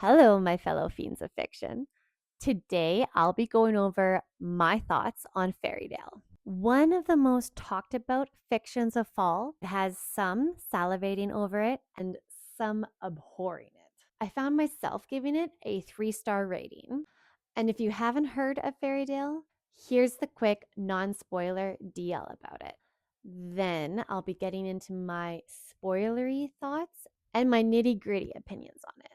Hello, my fellow fiends of fiction. Today, I'll be going over my thoughts on Fairydale. One of the most talked about fictions of fall has some salivating over it and some abhorring it. I found myself giving it a 3-star rating. And if you haven't heard of Fairydale, here's the quick non-spoiler DL about it. Then I'll be getting into my spoilery thoughts and my nitty-gritty opinions on it.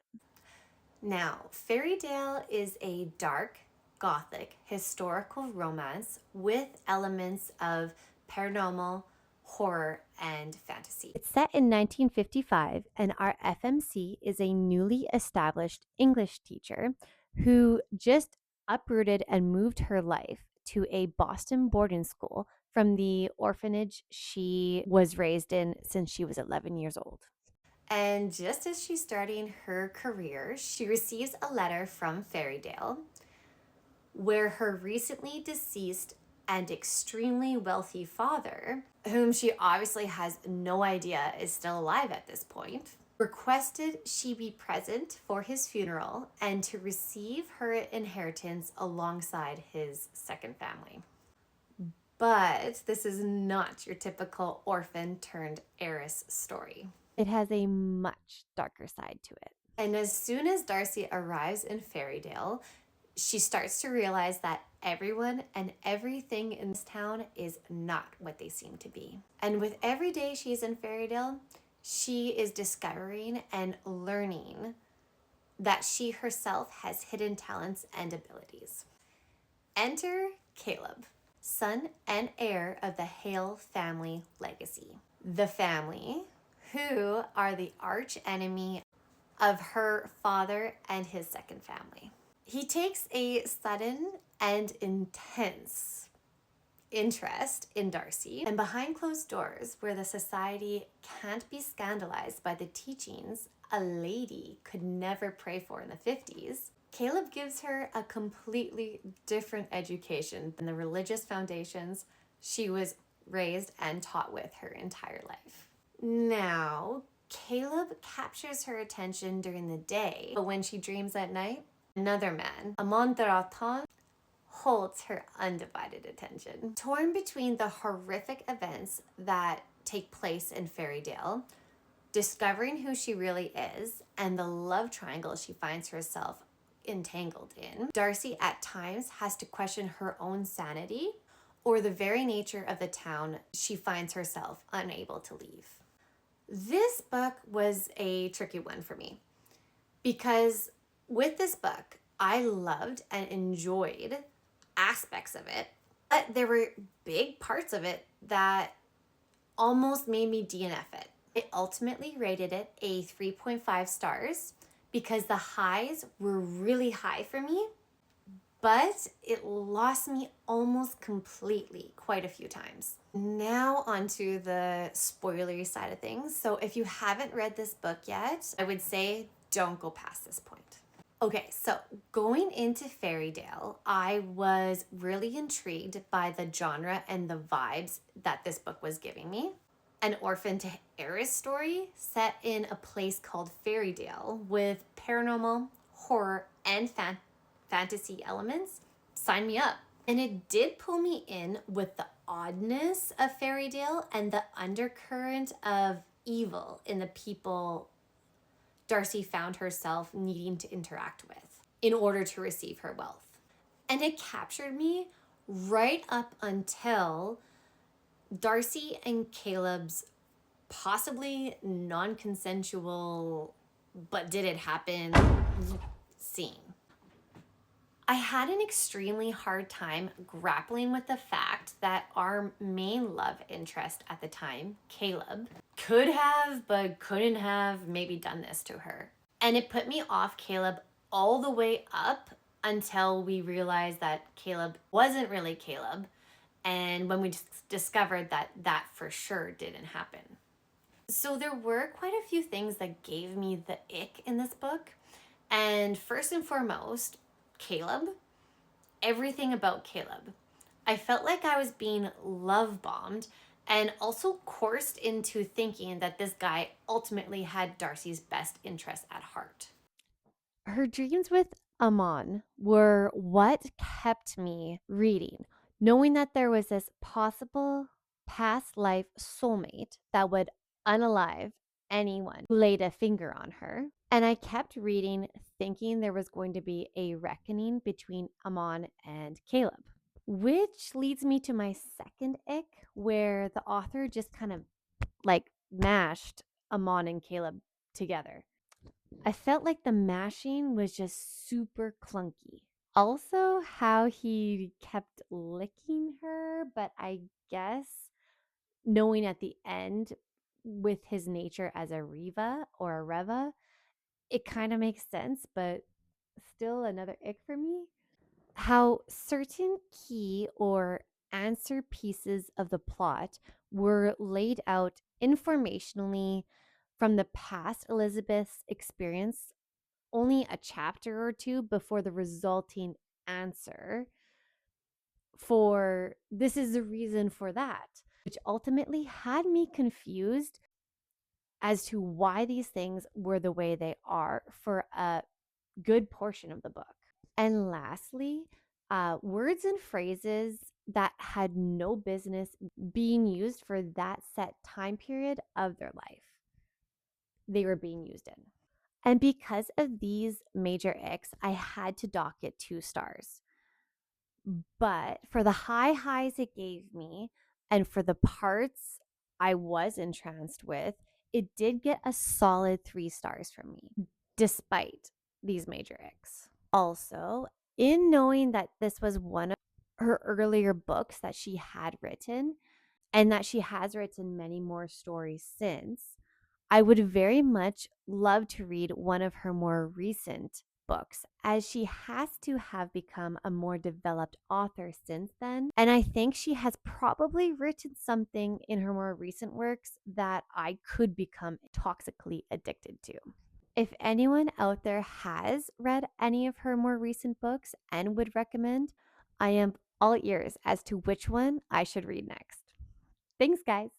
Now, Fairydale is a dark, gothic, historical romance with elements of paranormal, horror, and fantasy. It's set in 1955, and our FMC is a newly established English teacher who just uprooted and moved her life to a Boston boarding school from the orphanage she was raised in since she was 11 years old. And just as she's starting her career, she receives a letter from Fairydale where her recently deceased and extremely wealthy father, whom she obviously has no idea is still alive at this point, requested she be present for his funeral and to receive her inheritance alongside his second family. But this is not your typical orphan turned heiress story. It has a much darker side to it. And as soon as Darcy arrives in Fairydale, she starts to realize that everyone and everything in this town is not what they seem to be. And with every day she's in Fairydale, she is discovering and learning that she herself has hidden talents and abilities. Enter Caleb, son and heir of the Heyy family legacy. The family, who are the arch enemy of her father and his second family. He takes a sudden and intense interest in Darcy, and behind closed doors, where the society can't be scandalized by the teachings a lady could never pray for in the 50s, Caleb gives her a completely different education than the religious foundations she was raised and taught with her entire life. Now, Caleb captures her attention during the day, but when she dreams at night, another man, Amon Daratan, holds her undivided attention. Torn between the horrific events that take place in Fairydale, discovering who she really is, and the love triangle she finds herself entangled in, Darcy at times has to question her own sanity or the very nature of the town she finds herself unable to leave. This book was a tricky one for me because with this book, I loved and enjoyed aspects of it, but there were big parts of it that almost made me DNF it. I ultimately rated it a 3.5 stars because the highs were really high for me, but it lost me almost completely quite a few times. Now onto the spoilery side of things. So if you haven't read this book yet, I would say don't go past this point. Okay, so going into Fairydale, I was really intrigued by the genre and the vibes that this book was giving me. An orphan to heiress story set in a place called Fairydale with paranormal, horror, and fantasy elements. Sign me up. And it did pull me in with the oddness of Fairydale and the undercurrent of evil in the people Darcy found herself needing to interact with in order to receive her wealth. And it captured me right up until Darcy and Caleb's possibly non-consensual, but did it happen scene. I had an extremely hard time grappling with the fact that our main love interest at the time, Caleb, could have but couldn't have maybe done this to her. And it put me off Caleb all the way up until we realized that Caleb wasn't really Caleb. And when we discovered that that for sure didn't happen. So there were quite a few things that gave me the ick in this book. And first and foremost, Caleb. Everything about Caleb. I felt like I was being love bombed and also coerced into thinking that this guy ultimately had Darcy's best interest at heart. Her dreams with Amon were what kept me reading, knowing that there was this possible past life soulmate that would unalive anyone who laid a finger on her. And I kept reading, thinking there was going to be a reckoning between Amon and Caleb, which leads me to my second ick, where the author just kind of like mashed Amon and Caleb together. I felt like the mashing was just super clunky. Also, how he kept licking her, but I guess knowing at the end with his nature as a Reva or a Reva, it kind of makes sense, but still another ick for me. How certain key or answer pieces of the plot were laid out informationally from the past Elizabeth's experience only a chapter or two before the resulting answer for this is the reason for that, which ultimately had me confused as to why these things were the way they are for a good portion of the book. And lastly, words and phrases that had no business being used for that set time period of their life, they were being used in. And because of these major icks, I had to dock it 2 stars. But for the high highs it gave me and for the parts I was entranced with, it did get a solid 3 stars from me, despite these major icks. Also, in knowing that this was one of her earlier books that she had written and that she has written many more stories since, I would very much love to read one of her more recent books, as she has to have become a more developed author since then. And I think she has probably written something in her more recent works that I could become toxically addicted to. If anyone out there has read any of her more recent books and would recommend, I am all ears as to which one I should read next. Thanks, guys.